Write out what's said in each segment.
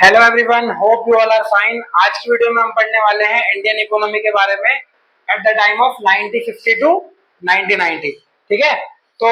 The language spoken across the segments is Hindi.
Hello everyone, hope you all are fine. आज की वीडियो में हम पढ़ने वाले हैं इंडियन इकोनॉमी के बारे में at the time of 1950 to 1990। ठीक है, तो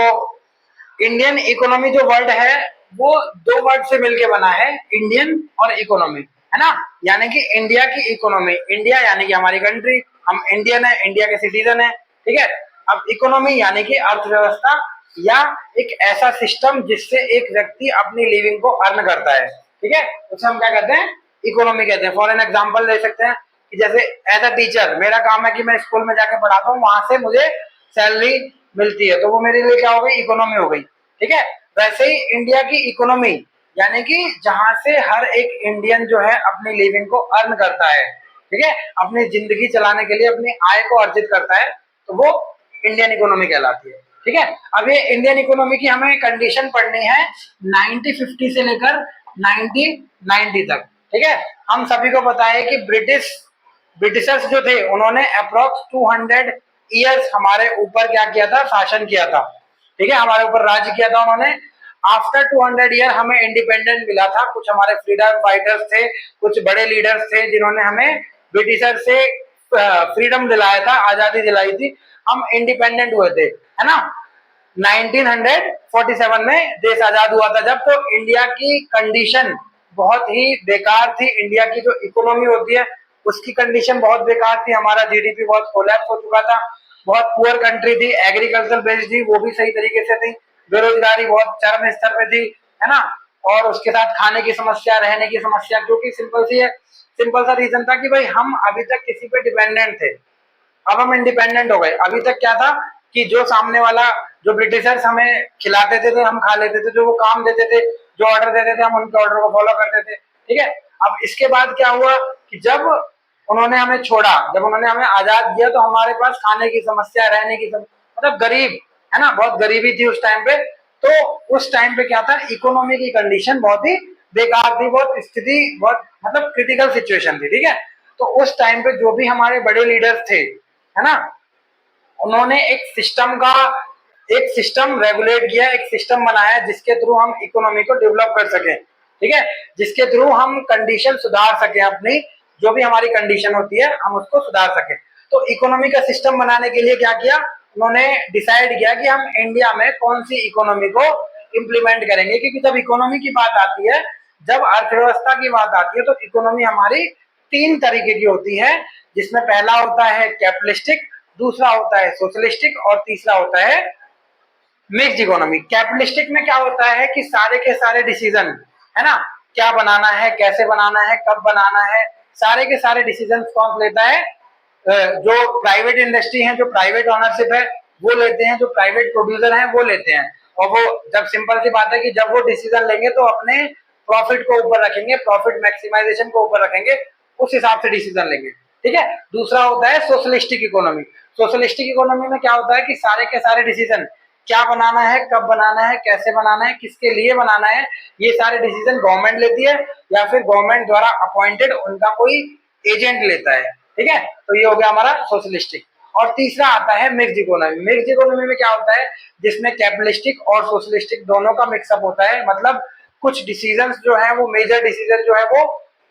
इंडियन इकोनॉमी जो वर्ड है वो दो वर्ड से मिलके बना है, इंडियन और इकोनॉमी, है ना। यानी कि इंडिया की इकोनॉमी, इंडिया यानी कि हमारी कंट्री, हम इंडियन है, इंडिया के सिटीजन है। ठीक है, अब इकोनॉमी यानी कि अर्थव्यवस्था या एक ऐसा सिस्टम जिससे एक व्यक्ति अपनी लिविंग को अर्न करता है। ठीक है, उसे हम क्या कहते हैं, इकोनॉमी कहते हैं। फॉर एन एग्जांपल ले सकते हैं कि जैसे एज अ टीचर मेरा काम है कि मैं स्कूल में जाके पढ़ाता हूँ, वहां से मुझे सैलरी मिलती है, तो वो मेरे लिए क्या हो गई, इकोनॉमी हो गई। ठीक है, वैसे ही इंडिया की इकोनॉमी यानी कि जहां से हर एक इंडियन जो है अपनी लिविंग को अर्न करता है, ठीक है, अपनी जिंदगी चलाने के लिए अपनी आय को अर्जित करता है, तो वो इंडियन इकोनॉमी कहलाती है। ठीक है, अब ये इंडियन इकोनॉमी की हमें कंडीशन पढ़नी है 1950 से लेकर 1990 तक। ठीक है, हम सभी को पता है कि ब्रिटिशर्स जो थे उन्होंने अप्रोक्स 200 ईयर्स हमारे ऊपर क्या किया था, शासन किया था। ठीक है, हमारे ऊपर राज्य किया था उन्होंने। आफ्टर 200 ईयर हमें इंडिपेंडेंट मिला था। कुछ हमारे फ्रीडम फाइटर्स थे, कुछ बड़े लीडर्स थे जिन्होंने हमें ब्रिटिशर से फ्रीडम दिलाया था, आजादी दिलाई थी, हम इंडिपेंडेंट हुए थे, है ना। 1947 में देश आजाद हुआ था जब, तो इंडिया की कंडीशन बहुत ही बेकार थी। इंडिया की जो इकोनॉमी होती है उसकी कंडीशन बहुत बेकार थी। हमारा जीडीपी बहुत कोलैप्स हो चुका था, बहुत पुअर कंट्री थी, एग्रीकल्चर बेस्ड थी, वो भी सही तरीके से थी, बेरोजगारी बहुत चरम स्तर पे थी, है ना। और उसके साथ खाने की समस्या, रहने की समस्या, क्योंकि सिंपल सी है, सिंपल सा रीजन था कि भाई हम अभी तक किसी पे डिपेंडेंट थे, अब हम इंडिपेंडेंट हो गए। अभी तक क्या था कि जो सामने वाला, जो ब्रिटिशर्स हमें खिलाते थे हम खा लेते थे, जो वो काम देते थे, जो ऑर्डर देते थे हम उनके ऑर्डर को फॉलो करते थे। ठीक है, अब इसके बाद क्या हुआ कि जब उन्होंने हमें छोड़ा, जब उन्होंने हमें आजाद किया, तो हमारे पास खाने की समस्या, रहने की मतलब गरीब, है ना, बहुत गरीबी थी उस टाइम पे। तो उस टाइम पे क्या था, इकोनॉमी की कंडीशन बहुत ही बेकार थी, बहुत स्थिति बहुत मतलब क्रिटिकल सिचुएशन थी। ठीक है, तो उस टाइम पे जो भी हमारे बड़े लीडर्स थे, है ना, उन्होंने एक सिस्टम रेगुलेट किया, एक सिस्टम बनाया जिसके थ्रू हम इकोनॉमी को डेवलप कर सकें। ठीक है, जिसके थ्रू हम कंडीशन सुधार सकें, अपनी जो भी हमारी कंडीशन होती है हम उसको सुधार सकें। तो इकोनॉमी का सिस्टम बनाने के लिए क्या किया, उन्होंने डिसाइड किया कि हम इंडिया में कौन सी इकोनॉमी को इम्प्लीमेंट करेंगे। क्योंकि जब इकोनॉमी की बात आती है, जब अर्थव्यवस्था की बात आती है, तो इकोनॉमी हमारी तीन तरीके की होती है, जिसमें पहला होता है कैपिटलिस्टिक, दूसरा होता है सोशलिस्टिक और तीसरा होता है मिक्स्ड इकोनॉमी। कैपिटलिस्टिक में क्या होता है कि सारे के सारे डिसीजन, है ना, क्या बनाना है, कैसे बनाना है, कब बनाना है, सारे के सारे डिसीजन कौन लेता है, जो प्राइवेट इंडस्ट्री है, जो प्राइवेट ओनरशिप है वो लेते हैं, जो प्राइवेट प्रोड्यूसर है वो लेते हैं। और वो जब सिंपल सी बात है कि जब वो डिसीजन लेंगे तो अपने प्रॉफिट को ऊपर रखेंगे, प्रॉफिट मैक्सिमाइजेशन को ऊपर रखेंगे, उस हिसाब से डिसीजन लेंगे। ठीक है, दूसरा होता है सोशलिस्टिक इकोनॉमी। सोशलिस्टिक इकोनॉमी में क्या होता है कि सारे के सारे डिसीजन, क्या बनाना है, कब बनाना है, कैसे बनाना है, किसके लिए बनाना है, ये सारे डिसीजन गवर्नमेंट लेती है या फिर गवर्नमेंट द्वारा अपॉइंटेड उनका कोई एजेंट लेता है। ठीक है, तो ये हो गया हमारा सोशलिस्टिक। और तीसरा आता है मिक्स्ड इकोनॉमी। मिक्स्ड इकोनॉमी में क्या होता है, जिसमें कैपिटलिस्टिक और सोशलिस्टिक दोनों का मिक्सअप होता है। मतलब कुछ डिसीजंस जो है वो, मेजर डिसीजन जो है वो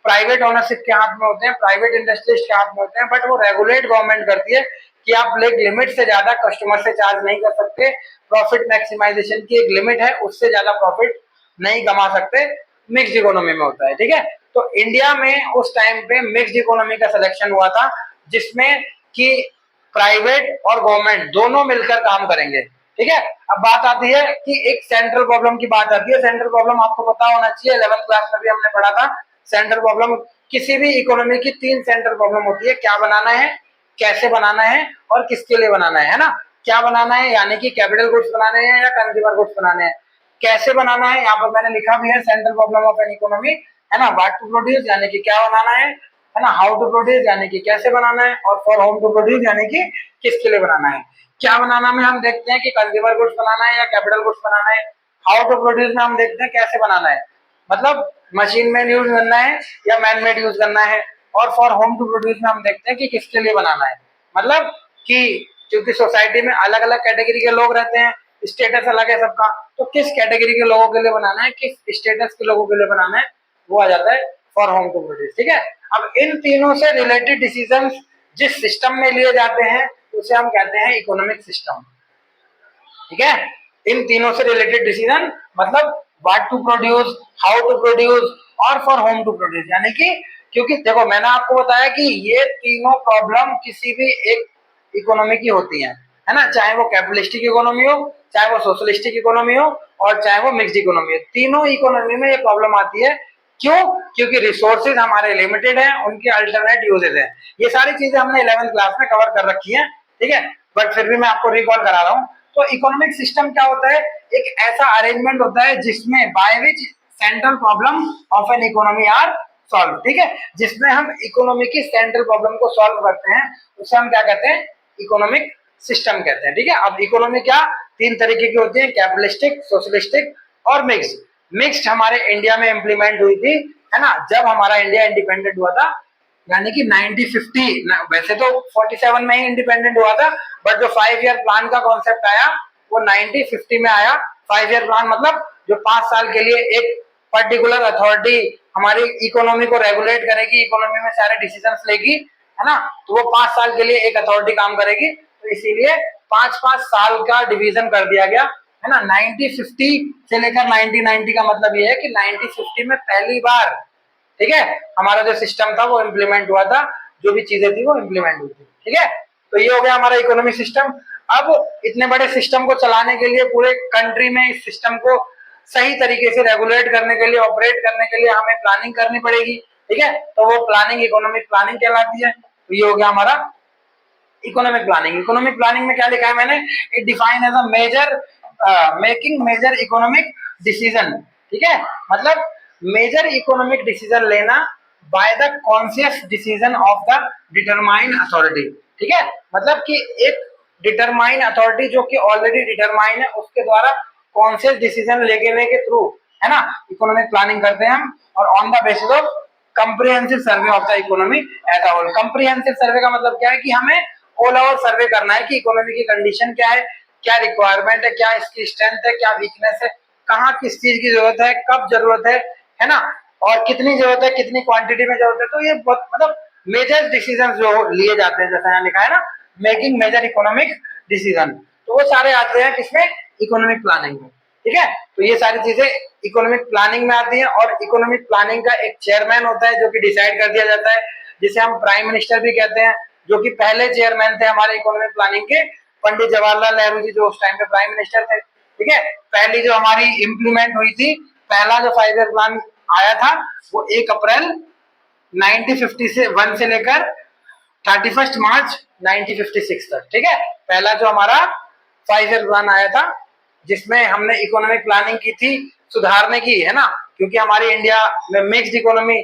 प्राइवेट ओनरशिप के हाथ में होते हैं, प्राइवेट इंडस्ट्रीज के हाथ में होते हैं, बट वो रेगुलेट गवर्नमेंट करती है कि आप लिमिट से ज्यादा कस्टमर से चार्ज नहीं कर सकते, प्रॉफिट मैक्सिमाइजेशन की एक लिमिट है, उससे ज्यादा प्रॉफिट नहीं कमा सकते। मिक्स्ड इकोनॉमी में होता है। ठीक है, तो इंडिया में उस टाइम पे मिक्स्ड इकोनॉमी का सिलेक्शन हुआ था, जिसमें कि प्राइवेट और गवर्नमेंट दोनों मिलकर काम करेंगे। ठीक है, अब बात आती है कि एक सेंट्रल प्रॉब्लम की बात आती है। सेंट्रल प्रॉब्लम आपको पता होना चाहिए, 11th क्लास में भी हमने पढ़ा था। सेंट्रल प्रॉब्लम, किसी भी इकोनॉमी की तीन सेंट्रल प्रॉब्लम होती है, क्या बनाना है, कैसे बनाना है और किसके लिए बनाना है ना। क्या बनाना है यानी कि कैपिटल गुड्स बनाने हैं या कंज्यूमर गुड्स बनाने हैं। कैसे बनाना है, यहाँ पर मैंने लिखा भी है, central problem of an economy, है ना। व्हाट टू प्रोड्यूस यानी कि क्या बनाना है ना। हाउ टू प्रोड्यूस यानी कि कैसे बनाना है, और फॉर होम टू प्रोड्यूस यानी कि किसके लिए बनाना है। क्या बनाना में हम देखते हैं कि कंज्यूमर गुड्स बनाना है या कैपिटल गुड्स बनाना है। हाउ टू प्रोड्यूस में हम देखते हैं कैसे बनाना है, मतलब मशीन मेड यूज करना है या मैन मेड यूज करना है। और फॉर होम टू प्रोड्यूस में हम देखते हैं कि किसके लिए बनाना है, मतलब कि क्योंकि सोसाइटी में अलग अलग कैटेगरी के लोग रहते हैं, स्टेटस अलग है सबका, तो किस कैटेगरी के लोगों के लिए बनाना है, किस स्टेटस के लोगों के लिए बनाना है, वो आ जाता है फॉर होम टू प्रोड्यूस। ठीक है, अब इन तीनों से रिलेटेड डिसीजंस जिस सिस्टम में लिए जाते हैं उसे हम कहते हैं इकोनॉमिक सिस्टम। ठीक है, इन तीनों से रिलेटेड डिसीजन मतलब what to produce, how to produce और फॉर होम टू प्रोड्यूस, यानी कि क्योंकि देखो मैंने आपको बताया कि ये तीनों प्रॉब्लम किसी भी एक इकोनॉमी की होती है ना, चाहे वो कैपिटलिस्टिक इकोनॉमी हो, चाहे वो सोशलिस्टिक इकोनॉमी हो और चाहे वो मिक्स्ड इकोनॉमी हो, तीनों इकोनॉमी में ये प्रॉब्लम आती है। क्यों? क्योंकि रिसोर्सेज हमारे लिमिटेड हैं, उनके अल्टरनेट यूजेज हैं। ये सारी चीजें हमने 11th क्लास में कवर कर रखी हैं। ठीक है, बट फिर भी मैं आपको रिकॉल करा रहा हूँ। तो इकोनॉमिक सिस्टम क्या होता है? एक ऐसा अरेंजमेंट होता है जिसमें by which central problem of an economy are solve. ठीक है, जिसमें हम इकोनॉमी की सेंट्रल प्रॉब्लम को सॉल्व करते हैं उसे हम क्या कहते हैं? इकोनॉमिक सिस्टम कहते हैं। ठीक है, अब इकोनॉमी क्या तीन तरीके की होती है, कैपिटलिस्टिक, सोशलिस्टिक और मिक्स्ड। मिक्स्ड हमारे इंडिया में इंप्लीमेंट हुई थी, है ना, जब हमारा इंडिया इंडिपेंडेंट हुआ था, यानी कि 1950। वैसे तो 47 में ही इंडिपेंडेंट हुआ था, बट जो 5 ईयर प्लान का कॉन्सेप्ट आया वो 1950 में आया। 5 ईयर प्लान मतलब जो 5 साल के लिए एक पर्टिकुलर अथॉरिटी हमारी इकोनॉमी को रेगुलेट करेगी, इकोनॉमी में सारे डिसीजंस लेगी, है ना, तो वो 5 साल के लिए एक अथॉरिटी काम करेगी। तो इसीलिए 5-5 साल का डिवीजन कर दिया गया, है ना। 1950 से लेकर 1990 का मतलब ये है कि 1950 में पहली बार, ठीक है, हमारा जो सिस्टम था वो इम्प्लीमेंट हुआ था, जो भी चीजें थी वो इम्प्लीमेंट हुई थी। ठीक है, तो ये हो गया हमारा इकोनॉमिक सिस्टम। अब इतने बड़े सिस्टम को चलाने के लिए पूरे कंट्री में इस सिस्टम को सही तरीके से रेगुलेट करने के लिए, ऑपरेट करने के लिए हमें प्लानिंग करनी पड़ेगी। ठीक है, तो वो प्लानिंग इकोनॉमिक प्लानिंग कहलाती है। तो ये हो गया हमारा इकोनॉमिक प्लानिंग। इकोनॉमिक प्लानिंग में क्या लिखा है मैंने? It define as a major making major economic decision. ठीक है, मतलब मेजर इकोनॉमिक डिसीजन लेना by the conscious decision of the determine authority. ठीक है, मतलब कि एक डिटरमाइन अथॉरिटी जो कि ऑलरेडी डिटरमाइन है उसके द्वारा कॉन्शियस डिसीजन लेने के थ्रू, है ना, इकोनॉमिक प्लानिंग करते हैं हम, और on the basis of comprehensive survey of the economy as a whole. Comprehensive survey का मतलब क्या है कि हमें ऑल ओवर सर्वे करना है कि इकोनॉमी की कंडीशन क्या है, क्या रिक्वायरमेंट है, क्या इसकी स्ट्रेंथ है, क्या वीकनेस है, कहाँ किस चीज की जरूरत है, कब जरूरत है ना, और कितनी जरूरत है, कितनी क्वांटिटी में जरूरत है। तो ये बहुत मतलब मेजर डिसीजन जो लिए जाते हैं, जैसा यहाँ लिखा है ना, मेकिंग मेजर इकोनॉमिक डिसीजन, तो वो सारे आते हैं किसमें? इकोनॉमिक प्लानिंग में। ठीक है, तो ये सारी चीजें इकोनॉमिक प्लानिंग में आती हैं, और इकोनॉमिक प्लानिंग का एक चेयरमैन होता है जो कि डिसाइड कर दिया जाता है, जिसे हम प्राइम मिनिस्टर भी कहते हैं, जो कि पहले चेयरमैन थे हमारे इकोनॉमिक प्लानिंग के, पंडित जवाहरलाल नेहरू जी, जो उस टाइम पे प्राइम मिनिस्टर थे। ठीक है, पहली जो हमारी इंप्लीमेंट हुई थी, पहला जो 5 ईयर प्लान आया था वो 1 अप्रैल 1951 से लेकर 31 मार्च 1956 तक। ठीक है, पहला जो हमारा 5 ईयर प्लान आया था जिसमें हमने इकोनॉमिक प्लानिंग की थी सुधारने की, है ना, क्योंकि हमारी इंडिया में मिक्स्ड इकोनॉमी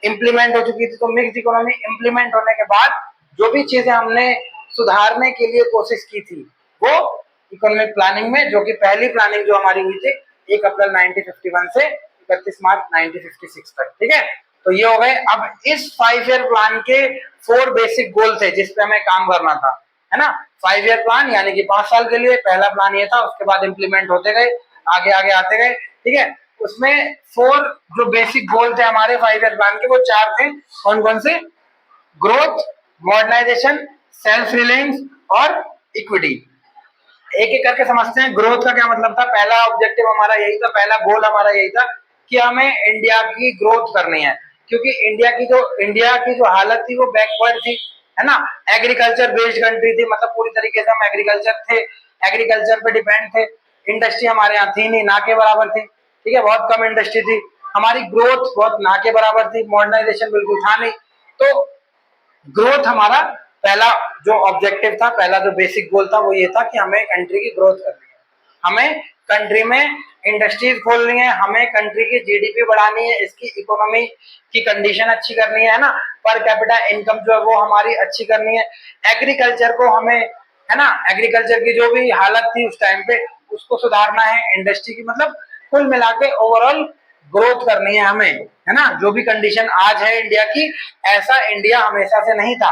इंप्लीमेंट हो चुकी थी। तो मिक्स्ड इकोनॉमी इंप्लीमेंट होने के बाद जो भी चीजें हमने सुधारने के लिए कोशिश की थी वो इकोनॉमिक प्लानिंग में, जो कि पहली प्लानिंग जो हमारी हुई थी 1 अप्रैल 1951 से 31 मार्च 1956 तक। ठीक है, तो ये हो गए। अब इस 5 ईयर प्लान के 4 बेसिक गोल थे जिस पे हमें काम करना था, है ना। 5 ईयर प्लान यानी कि 5 साल के लिए पहला प्लान ये था, उसके बाद इंप्लीमेंट होते गए, आगे आगे आते गए। ठीक है, उसमें 4 जो बेसिक गोल थे हमारे 5 ईयर प्लान के, वो 4 थे। कौन कौन से? ग्रोथ, मॉडर्नाइजेशन, सेल्फ रिलायंस और इक्विटी। एक एक करके समझते हैं। ग्रोथ का क्या मतलब था? पहला ऑब्जेक्टिव हमारा यही था, पहला गोल हमारा यही था कि हमें इंडिया की ग्रोथ करनी है, क्योंकि इंडिया की जो हालत थी वो बैकवर्ड थी, है ना। एग्रीकल्चर बेस्ड कंट्री थी, मतलब पूरी तरीके से हम एग्रीकल्चर थे, एग्रीकल्चर पे डिपेंड थे। इंडस्ट्री हमारे यहाँ थी नहीं, ना के बराबर थी। ठीक है, बहुत कम इंडस्ट्री थी। हमारी ग्रोथ बहुत ना के बराबर थी, मॉडर्नाइजेशन बिल्कुल था नहीं। तो ग्रोथ हमारा पहला जो ऑब्जेक्टिव था, पहला जो बेसिक गोल था वो ये था कि हमें कंट्री की ग्रोथ करनी है, हमें कंट्री में इंडस्ट्रीज खोलनी है, हमें कंट्री की जीडीपी बढ़ानी है, इसकी इकोनॉमी की कंडीशन अच्छी करनी है ना, पर कैपिटा इनकम जो है वो हमारी अच्छी करनी है। एग्रीकल्चर को हमें, है ना, एग्रीकल्चर की जो भी हालत थी उस टाइम पे उसको सुधारना है, इंडस्ट्री की, मतलब कुल मिला के ओवरऑल ग्रोथ करनी है हमें, है ना। जो भी कंडीशन आज है इंडिया की, ऐसा इंडिया हमेशा से नहीं था।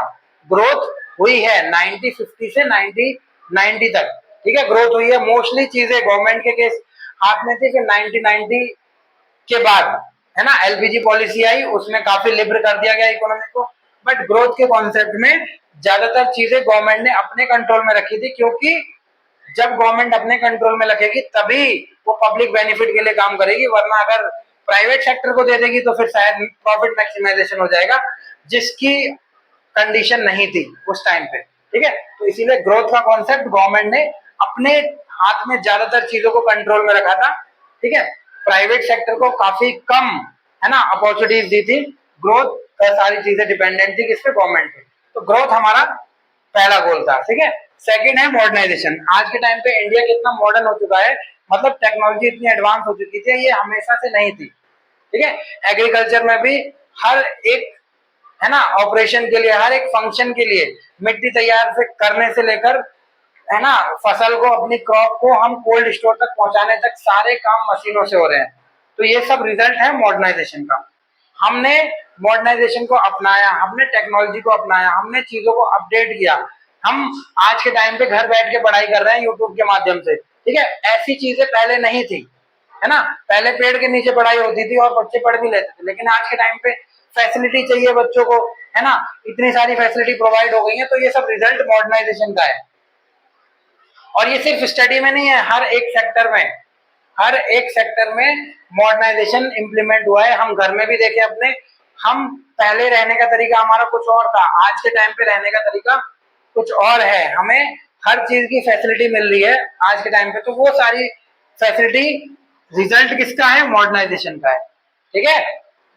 ग्रोथ हुई है 1950 से 1990 तक। ठीक है, ग्रोथ हुई है। मोस्टली चीजें गवर्नमेंट के केस हाथ में थी, फिर 1990 के बाद है ना, एलपीजी पॉलिसी आई, उसमें काफी लिब्र कर दिया गया इकोनॉमी को। बट ग्रोथ के कॉन्सेप्ट में ज्यादातर चीजें गवर्नमेंट ने अपने कंट्रोल में रखी थी, क्योंकि जब गवर्नमेंट अपने कंट्रोल में रखेगी तभी वो पब्लिक बेनिफिट के लिए काम करेगी, वरना अगर प्राइवेट सेक्टर को दे देगी तो फिर शायद प्रॉफिट मैक्सिमाइजेशन हो जाएगा, जिसकी कंडीशन नहीं थी उस टाइम पे। ठीक है, तो इसीलिए ग्रोथ का कॉन्सेप्ट गवर्नमेंट ने अपने हाथ में ज्यादातर चीजों को कंट्रोल में रखा था। ठीक है, प्राइवेट सेक्टर को काफी कम, है ना, अपॉर्चुनिटीज दी थी। ग्रोथ का सारी चीजें डिपेंडेंट थी किस पे, गवर्नमेंट पे। तो ग्रोथ हमारा पहला गोल था। ठीक है, सेकंड है मॉडर्नाइजेशन। आज के टाइम पे इंडिया कितना मॉडर्न हो चुका है, मतलब टेक्नोलॉजी इतनी एडवांस हो चुकी थी, ये हमेशा से नहीं थी। ठीक है, एग्रीकल्चर में भी हर एक, है ना, ऑपरेशन के लिए, हर एक फंक्शन के लिए मिट्टी तैयार से करने से लेकर, है ना, फसल को, अपनी क्रॉप को हम कोल्ड स्टोर तक पहुंचाने तक सारे काम मशीनों से हो रहे हैं। तो ये सब रिजल्ट है मॉडर्नाइजेशन का। हमने मॉडर्नाइजेशन को अपनाया, हमने टेक्नोलॉजी को अपनाया, हमने चीजों को अपडेट किया। हम आज के टाइम पे घर बैठ के पढ़ाई कर रहे हैं यूट्यूब के माध्यम से। ठीक है, ऐसी चीजें पहले नहीं थी, है ना। पहले पेड़ के नीचे पढ़ाई होती थी और बच्चे पढ़ भी लेते थे, लेकिन आज के टाइम पे फैसिलिटी चाहिए बच्चों को, है ना, इतनी सारी फैसिलिटी प्रोवाइड हो गई है। तो ये सब रिजल्ट मॉडर्नाइजेशन का है। और ये सिर्फ स्टडी में नहीं है, हर एक सेक्टर में, हर एक सेक्टर में मॉडर्नाइजेशन इंप्लीमेंट हुआ है। हम घर में भी देखें अपने, हम पहले रहने का तरीका हमारा कुछ और था, आज के टाइम पे रहने का तरीका कुछ और है। हमें हर चीज की फैसिलिटी मिल रही है आज के टाइम पे, तो वो सारी फैसिलिटी रिजल्ट किसका है, मॉडर्नाइजेशन का है। ठीक है,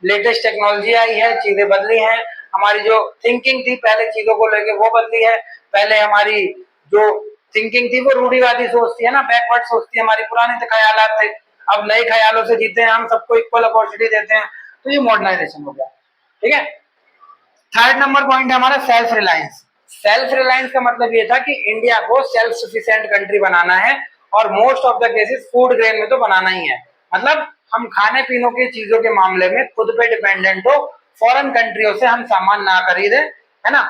लेटेस्ट टेक्नोलॉजी आई है, चीजें बदली हैं, हमारी जो थिंकिंग थी पहले चीजों को लेके वो बदली है। पहले हमारी जो थिंकिंग थी वो रूढ़िवादी सोच थी, है ना, बैकवर्ड सोच थी, हमारी पुराने से ख्यालात थे। अब नए ख्यालों से जीते हैं, हम सबको इक्वल अपॉर्चुनिटी देते हैं, तो ये मॉडर्नाइजेशन हो गया। ठीक है, थर्ड नंबर पॉइंट है हमारा सेल्फ रिलायंस। सेल्फ रिलायंस का मतलब ये था कि इंडिया को सेल्फ सफिशिएंट कंट्री बनाना है, और most of the cases food grain में तो बनाना ही है। मतलब हम खाने पीने की चीजों के मामले में खुद पे डिपेंडेंट हो, फॉरेन कंट्रियों से हम सामान ना खरीदे, है ना।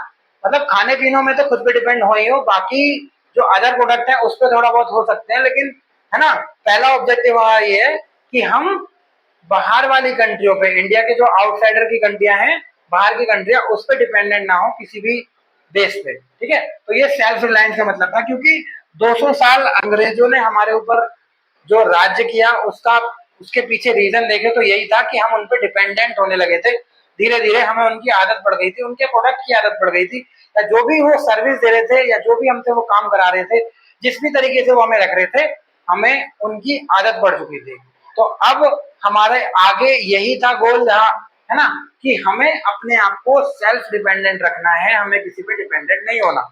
मतलब खाने पीने में तो खुद पे डिपेंड हो ही हो, बाकी जो अदर प्रोडक्ट है उस पर थोड़ा बहुत हो सकते हैं, लेकिन, है ना, पहला ऑब्जेक्टिव हमारा ये है कि हम बाहर वाली कंट्रियों पे, इंडिया के जो आउटसाइडर की कंट्रियां हैं, बाहर की कंट्रियां, उस पर डिपेंडेंट ना हो किसी भी देश पे। ठीक है, तो ये सेल्फ रिलायंस का मतलब था, क्योंकि 200 साल अंग्रेजों ने हमारे ऊपर जो राज्य किया, उसका, उसके पीछे रीजन देखे तो यही था कि हम उन पे डिपेंडेंट होने लगे थे। धीरे धीरे हमें उनकी आदत पड़ गई थी, उनके प्रोडक्ट की आदत पड़ गई थी, या जो भी वो सर्विस दे रहे थे, या जो भी हमसे वो काम करा रहे थे, जिस भी तरीके से वो हमें रख रहे थे, हमें उनकी आदत पड़ चुकी थी। तो अब हमारे आगे यही था गोल, जहाँ, है ना, कि हमें अपने आप को सेल्फ डिपेंडेंट रखना है, हमें किसी पे डिपेंडेंट नहीं होना।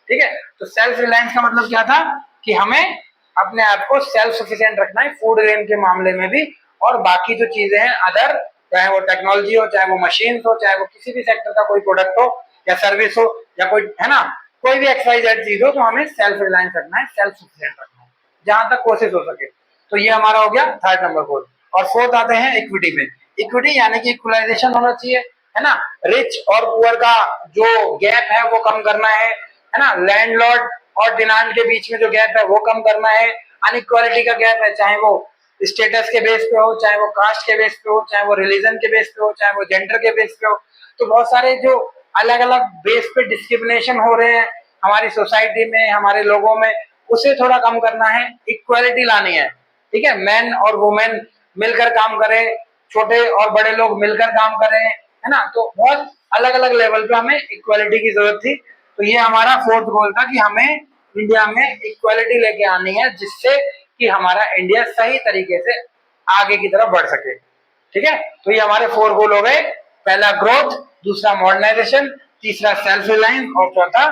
ठीक है, तो सेल्फ रिलायंस का मतलब क्या था कि हमें अपने आप को सेल्फ सफिशिएंट रखना है, फूड ग्रेन के मामले में भी, और बाकी जो चीजें हैं अदर, चाहे वो टेक्नोलॉजी हो, चाहे वो मशीन हो, चाहे वो किसी भी सेक्टर का कोई प्रोडक्ट हो या सर्विस हो, या कोई, है ना, कोई भी XYZ चीज हो, तो हमें सेल्फ रिलायंस रखना है, सेल्फ सफिशिएंट रखना है जहां तक कोशिश हो सके। तो ये हमारा हो गया थर्ड नंबर गोल। और फोर्थ आते हैं इक्विटी में। इक्विटी यानी कि इक्वलाइजेशन होना चाहिए, है ना, रिच और पुअर का जो गैप है वो कम करना है ना, लैंडलॉर्ड और डिमांड के बीच में जो गैप है वो कम करना है, अनइक्वालिटी का गैप है, चाहे वो स्टेटस के बेस पे हो, चाहे वो कास्ट के बेस पे हो, चाहे वो रिलीजन के बेस पे हो, चाहे वो जेंडर के बेस पे हो। तो बहुत सारे जो अलग अलग बेस पे डिस्क्रिमिनेशन हो रहे हैं हमारी सोसाइटी में, हमारे लोगों में, उसे थोड़ा कम करना है, इक्वालिटी लानी है। ठीक है, मैन और वुमेन मिलकर काम करें, छोटे और बड़े लोग मिलकर काम करें, है ना। तो बहुत अलग अलग लेवल पे हमें इक्वालिटी की जरूरत थी। तो ये हमारा फोर्थ गोल था कि हमें इंडिया में इक्वालिटी लेके आनी है, जिससे कि हमारा इंडिया सही तरीके से आगे की तरफ बढ़ सके। ठीक है, तो ये हमारे 4 गोल हो गए। पहला ग्रोथ, दूसरा मॉडर्नाइजेशन, तीसरा सेल्फ रिलायंस, और चौथा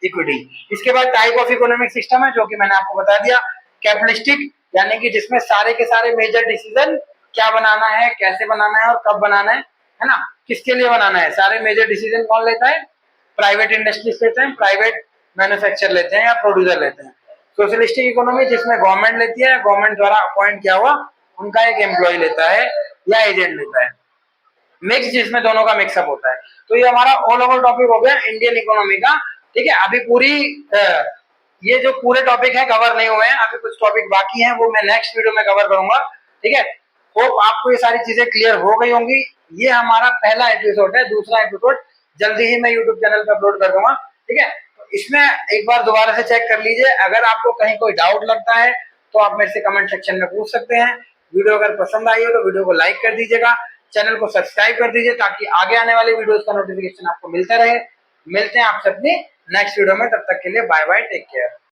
इक्विटी। इसके बाद टाइप ऑफ इकोनॉमिक सिस्टम है, जो कि मैंने आपको बता दिया, कैपिटलिस्टिक, यानी कि जिसमें सारे के सारे मेजर डिसीजन, क्या बनाना है, कैसे बनाना है और कब बनाना है ना, किसके लिए बनाना है, सारे मेजर डिसीजन कौन लेता है, प्राइवेट इंडस्ट्रीज लेते हैं, प्राइवेट मैन्युफैक्चर लेते हैं या प्रोड्यूसर लेते हैं। सोशलिस्टिक इकोनॉमी जिसमें गवर्नमेंट लेती है, गवर्नमेंट द्वारा अपॉइंट किया हुआ उनका एक एम्प्लॉय लेता है या एजेंट लेता है। मिक्स, जिसमें दोनों का मिक्सअप होता है। तो ये हमारा ऑल ओवर टॉपिक हो गया इंडियन इकोनॉमी का। ठीक है, अभी पूरी ये जो पूरे टॉपिक है कवर नहीं हुए हैं, अभी कुछ टॉपिक बाकी हैं, वो मैं नेक्स्ट वीडियो में कवर करूंगा। ठीक है, होप आपको ये सारी चीजें क्लियर हो गई होंगी। ये हमारा पहला एपिसोड है, दूसरा एपिसोड जल्दी ही मैं यूट्यूब चैनल पर अपलोड कर दूंगा, ठीक है। तो इसमें एक बार दोबारा से चेक कर लीजिए, अगर आपको कहीं कोई डाउट लगता है तो आप मेरे से कमेंट सेक्शन में पूछ सकते हैं। वीडियो अगर पसंद आई हो तो वीडियो को लाइक कर दीजिएगा, चैनल को सब्सक्राइब कर दीजिए ताकि आगे आने वाली वीडियोस का नोटिफिकेशन आपको मिलता रहे। मिलते हैं आपसे अपनी नेक्स्ट वीडियो में, तब तक के लिए बाय बाय, टेक केयर।